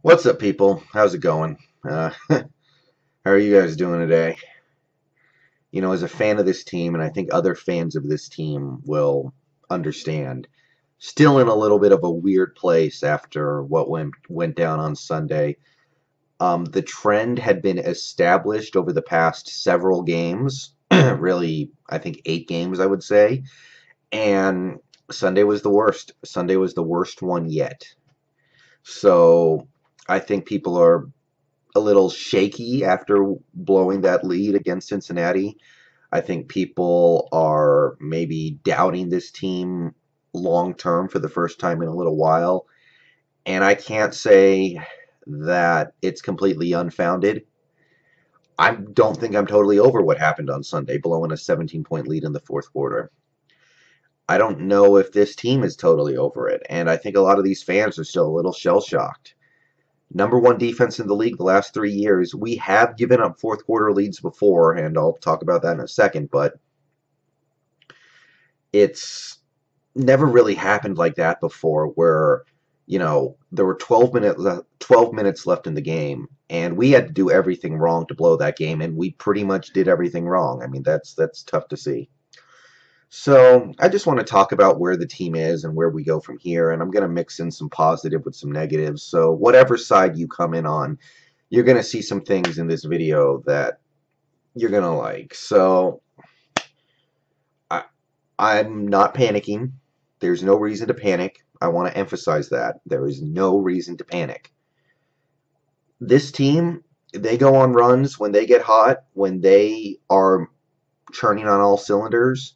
What's up, people? How's it going? How are you guys doing today? As a fan of this team, and I think other fans of this team will understand, still in a little bit of a weird place after what went down on Sunday. The trend had been established over the past several games, really, I think 8 games, I would say, and Sunday was the worst. Sunday was the worst one yet. So I think people are a little shaky after blowing that lead against Cincinnati. I think people are maybe doubting this team long term for the first time in a little while. And I can't say that it's completely unfounded. I don't think I'm totally over what happened on Sunday, blowing a 17-point lead in the fourth quarter. I don't know if this team is totally over it. And I think a lot of these fans are still a little shell-shocked. Number one defense in the league the last 3 years. We have given up fourth quarter leads before, and I'll talk about that in a second, but it's never really happened like that before where, there were 12 minutes left in the game, and we had to do everything wrong to blow that game, and we pretty much did everything wrong. I mean, that's tough to see. So I just want to talk about where the team is and where we go from here, and I'm going to mix in some positive with some negatives. So whatever side you come in on, you're going to see some things in this video that you're going to like. So I'm not panicking. There's no reason to panic. I want to emphasize that. There is no reason to panic. This team, they go on runs when they get hot, when they are churning on all cylinders.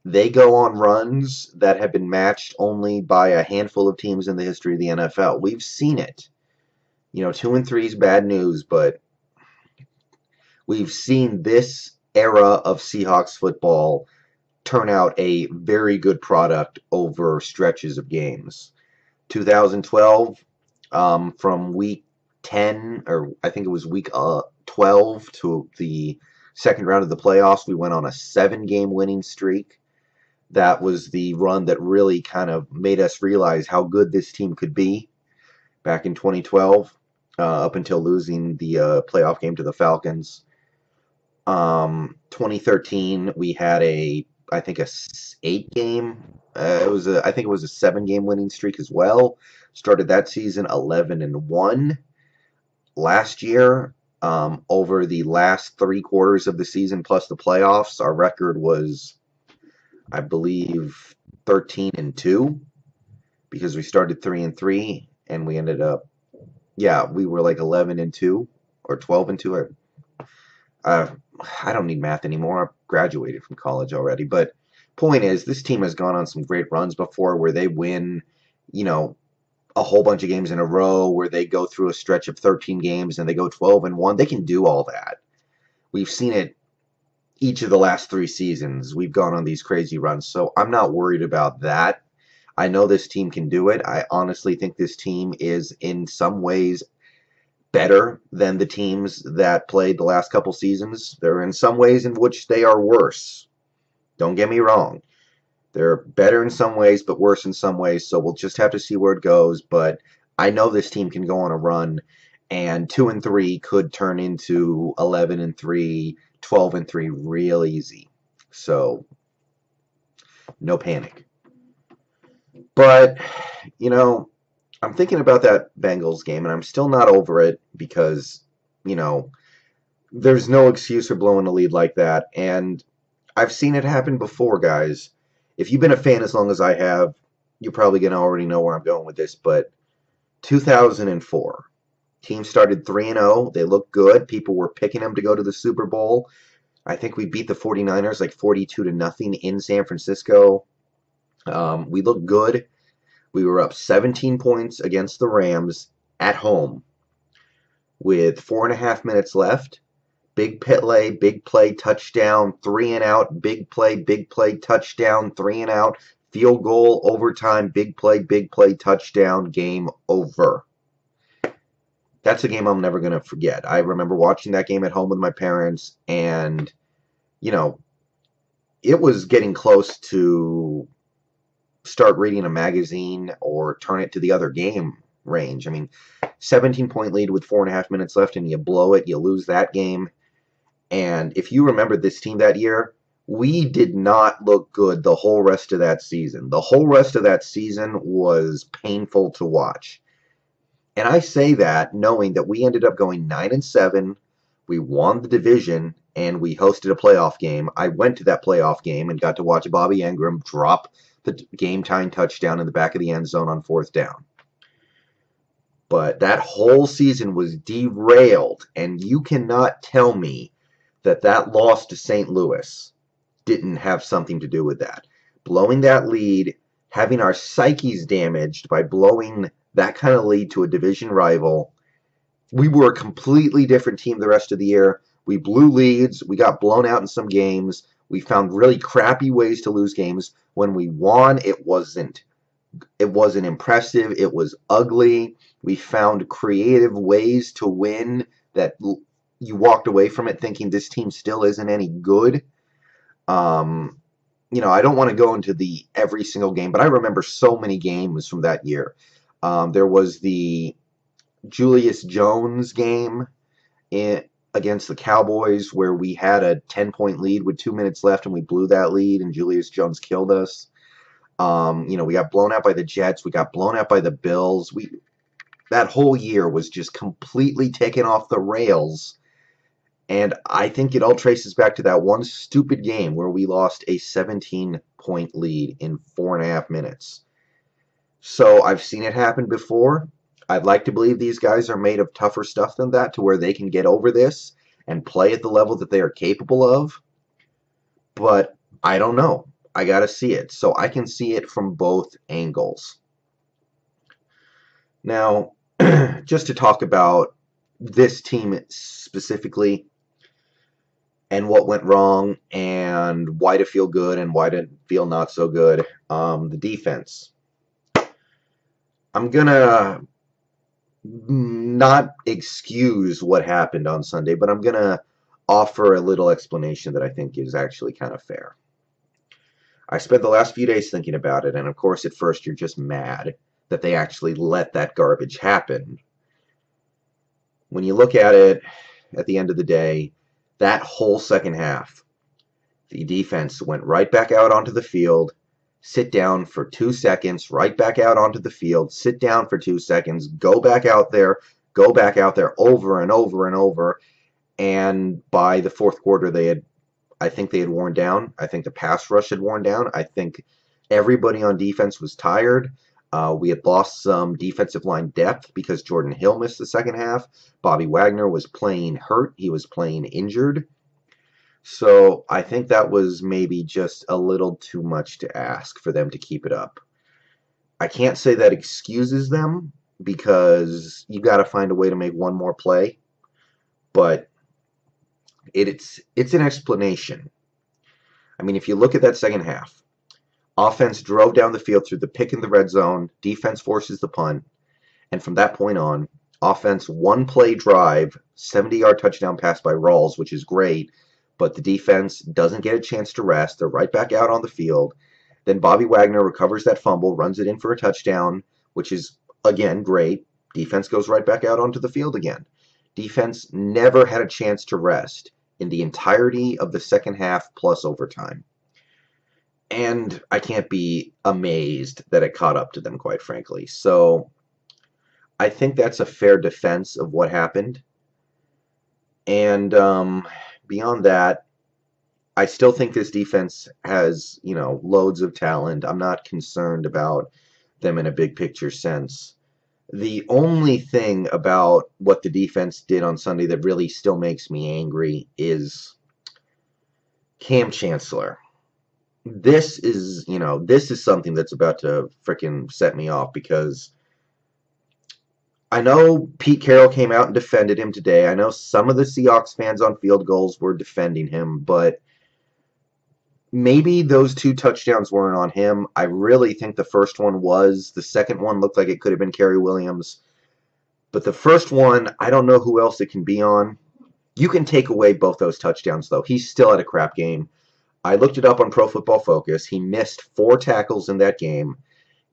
They go on runs that have been matched only by a handful of teams in the history of the NFL. We've seen it. 2-3 is bad news, but we've seen this era of Seahawks football turn out a very good product over stretches of games. 2012, from week 10, or I think it was week 12 to the second round of the playoffs, we went on a 7-game winning streak. That was the run that really kind of made us realize how good this team could be back in 2012, up until losing the playoff game to the Falcons. 2013, we had I think a 8-game. I think it was a 7-game winning streak as well. Started that season 11-1. Last year, over the last 3 quarters of the season plus the playoffs, our record was, I believe, 13-2, because we started 3-3 and we ended up, we were like 11-2 or 12-2. I don't need math anymore. I've graduated from college already. But point is, this team has gone on some great runs before where they win, a whole bunch of games in a row, where they go through a stretch of 13 games and they go 12-1. They can do all that. We've seen it each of the last 3 seasons. We've gone on these crazy runs, so I'm not worried about that. I know this team can do it. I honestly think this team is in some ways better than the teams that played the last couple seasons. There are in some ways in which they are worse. Don't get me wrong. They're better in some ways, but worse in some ways, so we'll just have to see where it goes. But I know this team can go on a run, and 2-3 could turn into 11-3, 12-3 real easy. So, no panic. But, I'm thinking about that Bengals game, and I'm still not over it because, there's no excuse for blowing a lead like that. And I've seen it happen before, guys. If you've been a fan as long as I have, you're probably going to already know where I'm going with this. But 2004, team started 3-0. They looked good. People were picking them to go to the Super Bowl. I think we beat the 49ers like 42-0 in San Francisco. We looked good. We were up 17 points against the Rams at home with 4.5 minutes left. Big play, touchdown, 3-and-out, big play, touchdown, 3-and-out, field goal, overtime, big play, touchdown, game over. That's a game I'm never going to forget. I remember watching that game at home with my parents, and, it was getting close to start reading a magazine or turn it to the other game range. I mean, 17-point lead with 4.5 minutes left, and you blow it, you lose that game. And if you remember this team that year, we did not look good the whole rest of that season. The whole rest of that season was painful to watch. And I say that knowing that we ended up going 9-7, we won the division, and we hosted a playoff game. I went to that playoff game and got to watch Bobby Engram drop the game-tying touchdown in the back of the end zone on 4th down. But that whole season was derailed, and you cannot tell me that that loss to St. Louis didn't have something to do with that. Blowing that lead, having our psyches damaged by blowing that kind of lead to a division rival. We were a completely different team the rest of the year. We blew leads. We got blown out in some games. We found really crappy ways to lose games. When we won, it wasn't impressive. It was ugly. We found creative ways to win that you walked away from it thinking this team still isn't any good. I don't want to go into every single game, but I remember so many games from that year. There was the Julius Jones game against the Cowboys where we had a 10-point lead with 2 minutes left and we blew that lead and Julius Jones killed us. We got blown out by the Jets. We got blown out by the Bills. That whole year was just completely taken off the rails. And I think it all traces back to that one stupid game where we lost a 17-point lead in 4.5 minutes. So I've seen it happen before. I'd like to believe these guys are made of tougher stuff than that to where they can get over this and play at the level that they are capable of. But I don't know. I got to see it. So I can see it from both angles. Now, just to talk about this team specifically and what went wrong and why to feel good and why to feel not so good. The defense. I'm going to not excuse what happened on Sunday, but I'm going to offer a little explanation that I think is actually kind of fair. I spent the last few days thinking about it, and of course at first you're just mad that they actually let that garbage happen. When you look at it, at the end of the day, that whole second half, the defense went right back out onto the field, sit down for 2 seconds, right back out onto the field, sit down for 2 seconds, go back out there over and over and over. And by the fourth quarter, I think they had worn down. I think the pass rush had worn down. I think everybody on defense was tired. We had lost some defensive line depth because Jordan Hill missed the second half. Bobby Wagner was playing hurt. He was playing injured. So I think that was maybe just a little too much to ask for them to keep it up. I can't say that excuses them because you got to find a way to make one more play. But it's an explanation. I mean, if you look at that second half, offense drove down the field through the pick in the red zone. Defense forces the punt. And from that point on, offense one-play drive, 70-yard touchdown pass by Rawls, which is great. But the defense doesn't get a chance to rest. They're right back out on the field. Then Bobby Wagner recovers that fumble, runs it in for a touchdown, which is, again, great. Defense goes right back out onto the field again. Defense never had a chance to rest in the entirety of the second half plus overtime. And I can't be amazed that it caught up to them, quite frankly. So I think that's a fair defense of what happened. And beyond that, I still think this defense has, loads of talent. I'm not concerned about them in a big picture sense. The only thing about what the defense did on Sunday that really still makes me angry is Cam Chancellor. This is something that's about to frickin' set me off because I know Pete Carroll came out and defended him today. I know some of the Seahawks fans on Field Goals were defending him, but maybe those 2 touchdowns weren't on him. I really think the first one was. The second one looked like it could have been Kerry Williams. But the first one, I don't know who else it can be on. You can take away both those touchdowns, though. He's still at a crap game. I looked it up on Pro Football Focus. He missed 4 tackles in that game,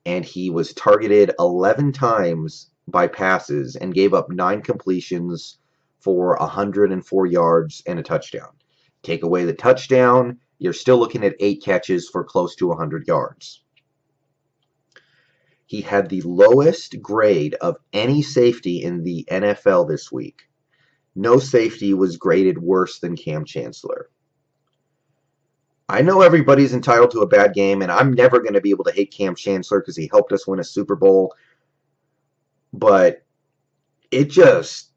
and he was targeted 11 times by passes and gave up 9 completions for 104 yards and a touchdown. Take away the touchdown, you're still looking at 8 catches for close to 100 yards. He had the lowest grade of any safety in the NFL this week. No safety was graded worse than Cam Chancellor. I know everybody's entitled to a bad game, and I'm never going to be able to hate Cam Chancellor because he helped us win a Super Bowl. But it just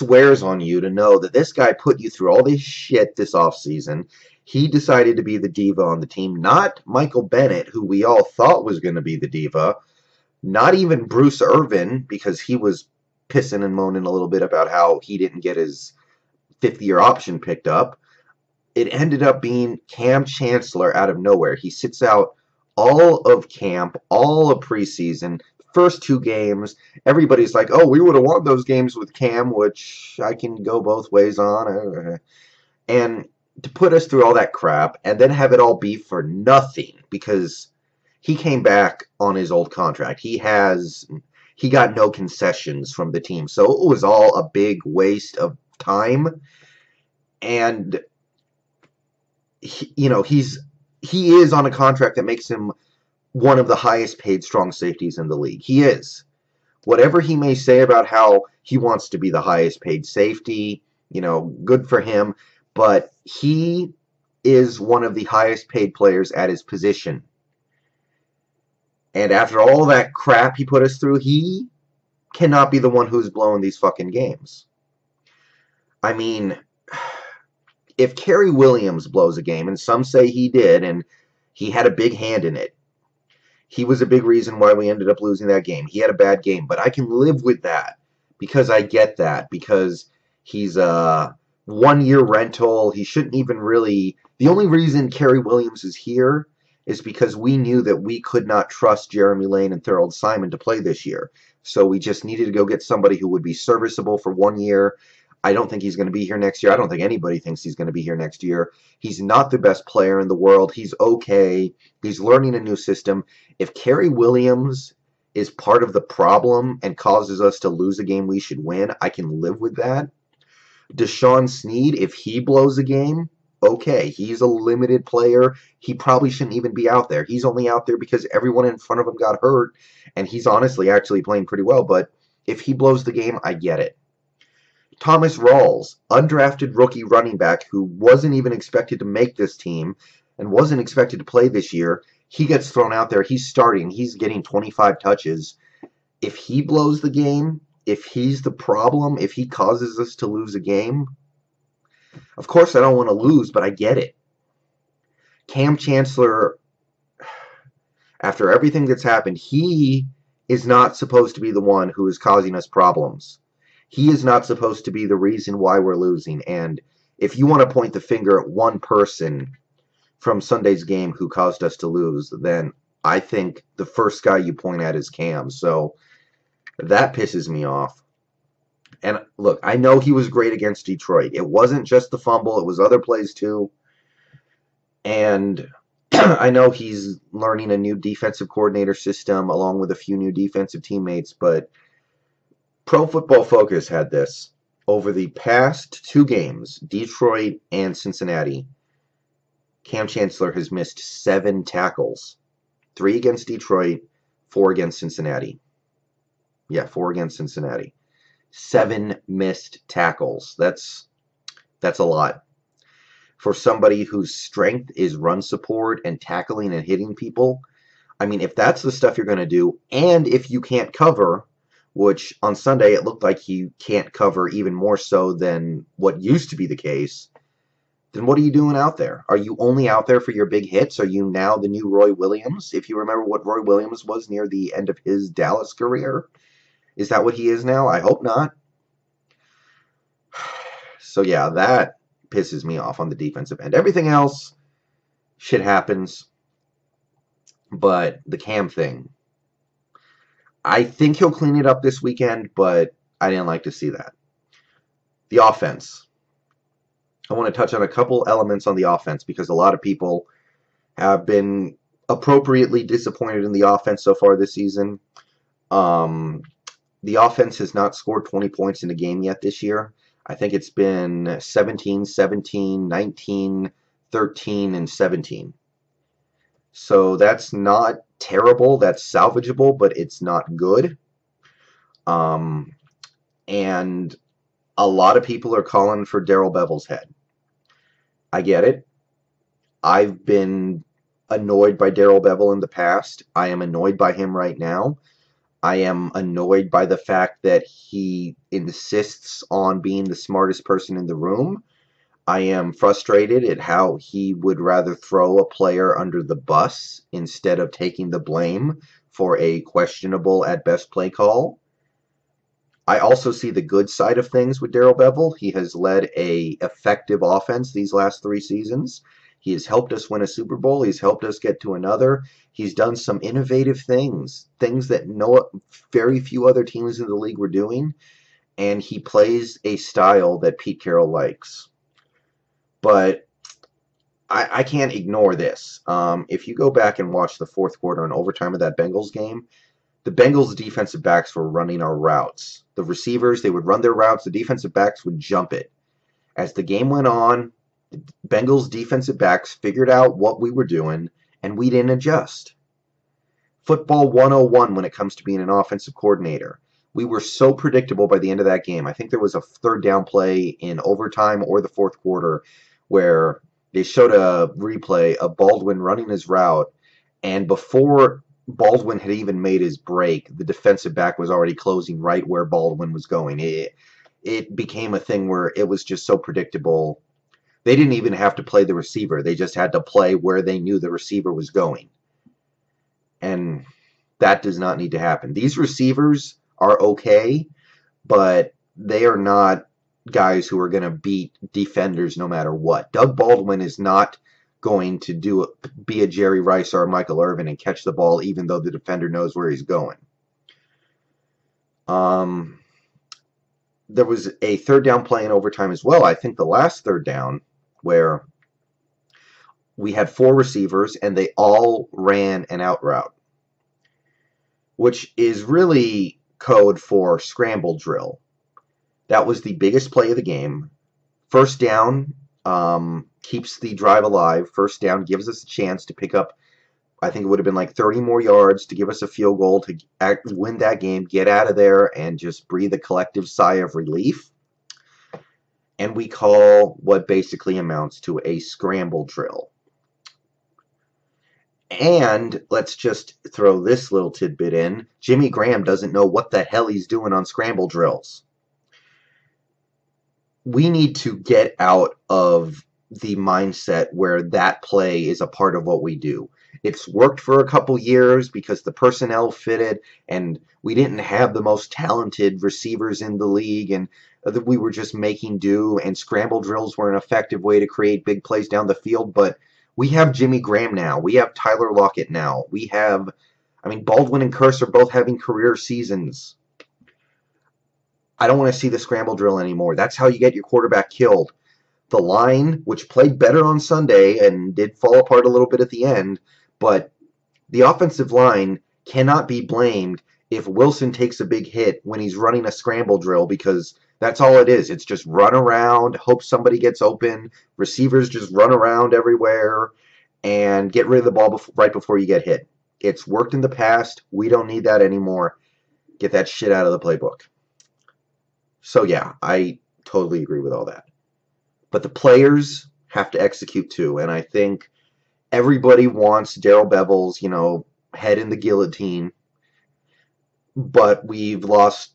wears on you to know that this guy put you through all this shit this offseason. He decided to be the diva on the team, not Michael Bennett, who we all thought was going to be the diva, not even Bruce Irvin, because he was pissing and moaning a little bit about how he didn't get his 5th-year option picked up. It ended up being Cam Chancellor out of nowhere. He sits out all of camp, all of preseason, first 2 games. Everybody's like, oh, we would have won those games with Cam, which I can go both ways on. And to put us through all that crap and then have it all be for nothing because he came back on his old contract. He got no concessions from the team. So it was all a big waste of time. And he is on a contract that makes him one of the highest paid strong safeties in the league. He is. Whatever he may say about how he wants to be the highest paid safety, good for him. But he is one of the highest paid players at his position. And after all that crap he put us through, he cannot be the one who's blowing these fucking games. I mean, if Kerry Williams blows a game, and some say he did, and he had a big hand in it, he was a big reason why we ended up losing that game. He had a bad game, but I can live with that because I get that, because he's a 1-year rental. He shouldn't even really... The only reason Kerry Williams is here is because we knew that we could not trust Jeremy Lane and Thurl Simon to play this year. So we just needed to go get somebody who would be serviceable for 1 year. I don't think he's going to be here next year. I don't think anybody thinks he's going to be here next year. He's not the best player in the world. He's okay. He's learning a new system. If Kerry Williams is part of the problem and causes us to lose a game we should win, I can live with that. Deshaun Sneed, if he blows a game, okay. He's a limited player. He probably shouldn't even be out there. He's only out there because everyone in front of him got hurt, and he's honestly actually playing pretty well. But if he blows the game, I get it. Thomas Rawls, undrafted rookie running back who wasn't even expected to make this team and wasn't expected to play this year, he gets thrown out there. He's starting. He's getting 25 touches. If he blows the game, if he's the problem, if he causes us to lose a game, of course I don't want to lose, but I get it. Cam Chancellor, after everything that's happened, he is not supposed to be the one who is causing us problems. He is not supposed to be the reason why we're losing. And if you want to point the finger at one person from Sunday's game who caused us to lose, then I think the first guy you point at is Cam. So that pisses me off. And look, I know he was great against Detroit. It wasn't just the fumble. It was other plays too. And I know he's learning a new defensive coordinator system along with a few new defensive teammates, but Pro Football Focus had this. Over the past 2 games, Detroit and Cincinnati, Cam Chancellor has missed 7 tackles. 3 against Detroit, 4 against Cincinnati. Yeah, 4 against Cincinnati. 7 missed tackles. That's a lot. For somebody whose strength is run support and tackling and hitting people, I mean, if that's the stuff you're going to do, and if you can't cover, which on Sunday it looked like he can't cover even more so than what used to be the case, then what are you doing out there? Are you only out there for your big hits? Are you now the new Roy Williams? If you remember what Roy Williams was near the end of his Dallas career, is that what he is now? I hope not. So yeah, that pisses me off on the defensive end. Everything else, shit happens. But the Cam thing, I think he'll clean it up this weekend, but I didn't like to see that. The offense. I want to touch on a couple elements on the offense because a lot of people have been appropriately disappointed in the offense so far this season. the offense has not scored 20 points in a game yet this year. I think it's been 17, 17, 19, 13, and 17. So that's not terrible. That's salvageable, but it's not good. And a lot of people are calling for Darrell Bevell's head. I get it. I've been annoyed by Darrell Bevell in the past. I am annoyed by him right now. I am annoyed by the fact that he insists on being the smartest person in the room. I am frustrated at how he would rather throw a player under the bus instead of taking the blame for a questionable at best play call. I also see the good side of things with Darrell Bevell. He has led a effective offense these last 3 seasons. He has helped us win a Super Bowl. He's helped us get to another. He's done some innovative things that very few other teams in the league were doing. And he plays a style that Pete Carroll likes. But I can't ignore this. If you go back and watch the fourth quarter and overtime of that Bengals game, the Bengals defensive backs were running our routes. The receivers, they would run their routes. The defensive backs would jump it. As the game went on, the Bengals defensive backs figured out what we were doing, and we didn't adjust. Football 101 when it comes to being an offensive coordinator. We were so predictable by the end of that game. I think there was a third down play in overtime or the fourth quarter where they showed a replay of Baldwin running his route, and before Baldwin had even made his break, the defensive back was already closing right where Baldwin was going. It became a thing where it was just so predictable. They didn't even have to play the receiver. They just had to play where they knew the receiver was going. And that does not need to happen. These receivers are okay, but they are not guys who are going to beat defenders no matter what. Doug Baldwin is not going to be a Jerry Rice or a Michael Irvin and catch the ball even though the defender knows where he's going. There was a third down play in overtime as well. I think the last third down where we had 4 receivers and they all ran an out route, which is really code for scramble drill. That was the biggest play of the game. First down keeps the drive alive. First down gives us a chance to pick up, I think it would have been like 30 more yards to give us a field goal to win that game, get out of there, and just breathe a collective sigh of relief. And we call what basically amounts to a scramble drill. And let's just throw this little tidbit in. Jimmy Graham doesn't know what the hell he's doing on scramble drills. We need to get out of the mindset where that play is a part of what we do. It's worked for a couple years because the personnel fitted and we didn't have the most talented receivers in the league and we were just making do, and scramble drills were an effective way to create big plays down the field. But we have Jimmy Graham now. We have Tyler Lockett now. We have, Baldwin and Kearse are both having career seasons. I don't want to see the scramble drill anymore. That's how you get your quarterback killed. The line, which played better on Sunday and did fall apart a little bit at the end, but the offensive line cannot be blamed if Wilson takes a big hit when he's running a scramble drill, because that's all it is. It's just run around, hope somebody gets open, receivers just run around everywhere, and get rid of the ball right before you get hit. It's worked in the past. We don't need that anymore. Get that shit out of the playbook. So yeah, I totally agree with all that. But the players have to execute too, and I think everybody wants Darrell Bevell's, head in the guillotine, but we've lost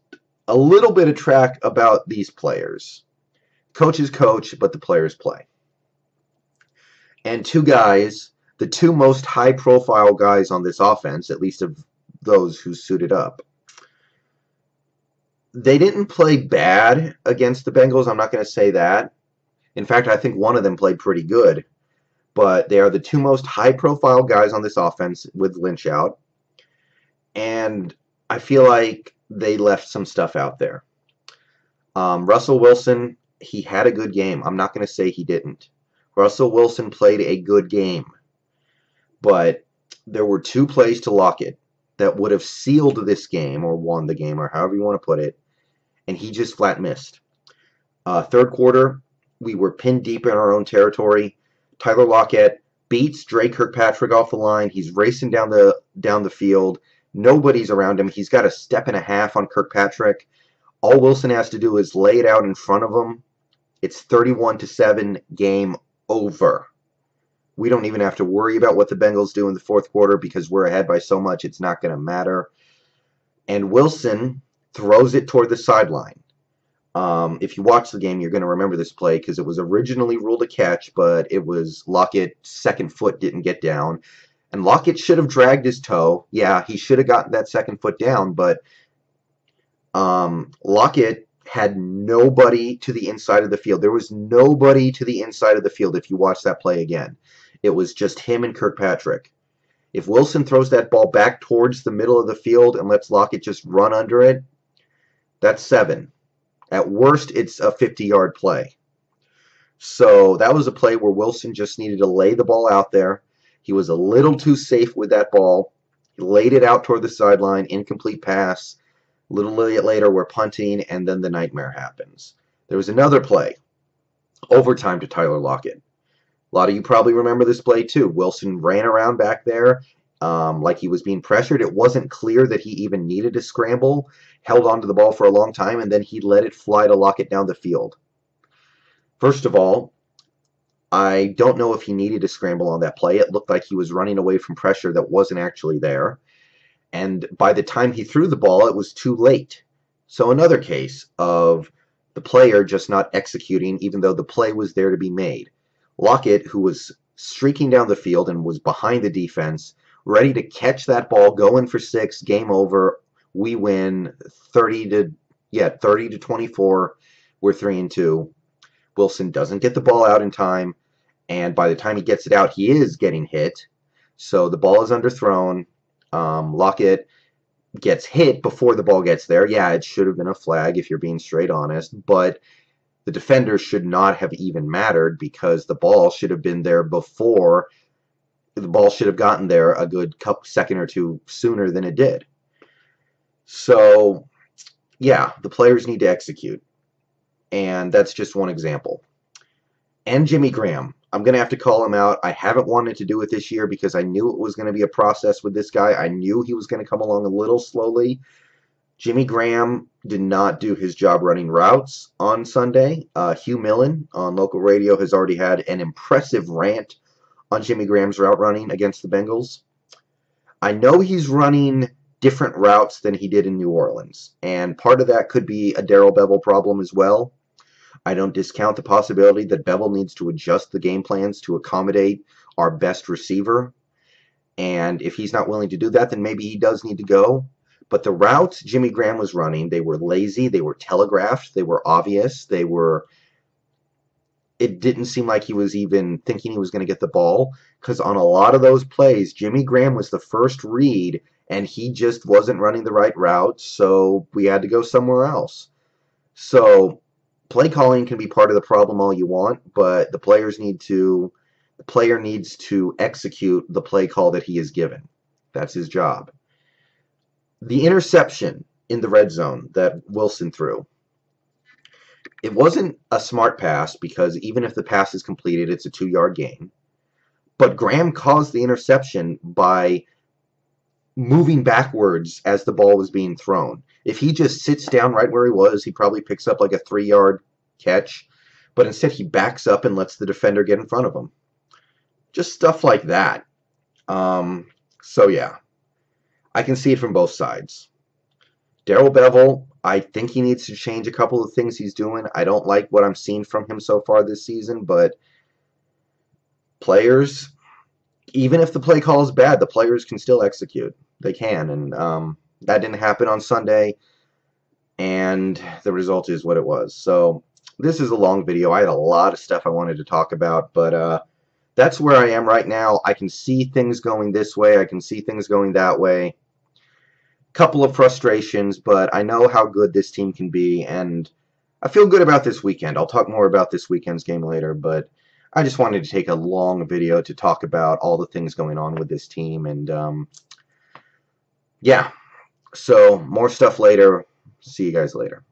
a little bit of track about these players. Coaches coach, but the players play. And 2 guys, the 2 most high-profile guys on this offense, at least of those who suited up, they didn't play bad against the Bengals. I'm not going to say that. In fact, I think one of them played pretty good. But they are the 2 most high-profile guys on this offense with Lynch out. And I feel like they left some stuff out there. Russell Wilson, he had a good game. I'm not going to say he didn't. Russell Wilson played a good game. But there were 2 plays to Lockett that would have sealed this game or won the game or however you want to put it, and he just flat missed. Third quarter, we were pinned deep in our own territory. Tyler Lockett beats Drake Kirkpatrick off the line. He's racing down the field. Nobody's around him. He's got a step and a half on Kirkpatrick. All Wilson has to do is lay it out in front of him. It's 31-7, game over. We don't even have to worry about what the Bengals do in the fourth quarter because we're ahead by so much it's not going to matter. And Wilson throws it toward the sideline. If you watch the game, you're going to remember this play because it was originally ruled a catch, but it was Lockett's second foot didn't get down. And Lockett should have dragged his toe. Yeah, he should have gotten that second foot down, but Lockett had nobody to the inside of the field. There was nobody to the inside of the field if you watch that play again. It was just him and Kirkpatrick. If Wilson throws that ball back towards the middle of the field and lets Lockett just run under it, that's 7. At worst, it's a 50-yard play. So that was a play where Wilson just needed to lay the ball out there. He was a little too safe with that ball. He laid it out toward the sideline, incomplete pass. A little later, we're punting, and then the nightmare happens. There was another play, overtime to Tyler Lockett. A lot of you probably remember this play too. Wilson ran around back there like he was being pressured. It wasn't clear that he even needed to scramble. Held onto the ball for a long time, and then he let it fly to Lockett down the field. First of all, I don't know if he needed to scramble on that play. It looked like he was running away from pressure that wasn't actually there. And by the time he threw the ball, it was too late. So another case of the player just not executing, even though the play was there to be made. Lockett, who was streaking down the field and was behind the defense, ready to catch that ball, go in for 6, game over. We win 30-24. We're 3-2. Wilson doesn't get the ball out in time, and by the time he gets it out, he is getting hit. So the ball is underthrown. Lockett gets hit before the ball gets there. Yeah, it should have been a flag if you're being straight honest, but the defender should not have even mattered because the ball should have been there before. The ball should have gotten there a good second or two sooner than it did. So, yeah, the players need to execute. And that's just one example. And Jimmy Graham. I'm going to have to call him out. I haven't wanted to do it this year because I knew it was going to be a process with this guy. I knew he was going to come along a little slowly. Jimmy Graham did not do his job running routes on Sunday. Hugh Millen on local radio has already had an impressive rant on Jimmy Graham's route running against the Bengals. I know he's running different routes than he did in New Orleans, and part of that could be a Darrell Bevell problem as well. I don't discount the possibility that Bevell needs to adjust the game plans to accommodate our best receiver, and if he's not willing to do that, then maybe he does need to go. But the routes Jimmy Graham was running, they were lazy, they were telegraphed, they were obvious, it didn't seem like he was even thinking he was going to get the ball, because on a lot of those plays, Jimmy Graham was the first read, and he just wasn't running the right route, so we had to go somewhere else. So play calling can be part of the problem all you want, but the player needs to execute the play call that he is given. That's his job. The interception in the red zone that Wilson threw, it wasn't a smart pass because even if the pass is completed, it's a 2-yard gain. But Graham caused the interception by moving backwards as the ball was being thrown. If he just sits down right where he was, he probably picks up like a 3-yard catch. But instead, he backs up and lets the defender get in front of him. Just stuff like that. So, yeah. I can see it from both sides. Darrell Bevell, I think he needs to change a couple of things he's doing. I don't like what I'm seeing from him so far this season, but players, even if the play call is bad, the players can still execute. They can, and that didn't happen on Sunday, and the result is what it was. So this is a long video. I had a lot of stuff I wanted to talk about, but that's where I am right now. I can see things going this way. I can see things going that way. Couple of frustrations, but I know how good this team can be, and I feel good about this weekend. I'll talk more about this weekend's game later, but I just wanted to take a long video to talk about all the things going on with this team, and Yeah. So more stuff later. See you guys later.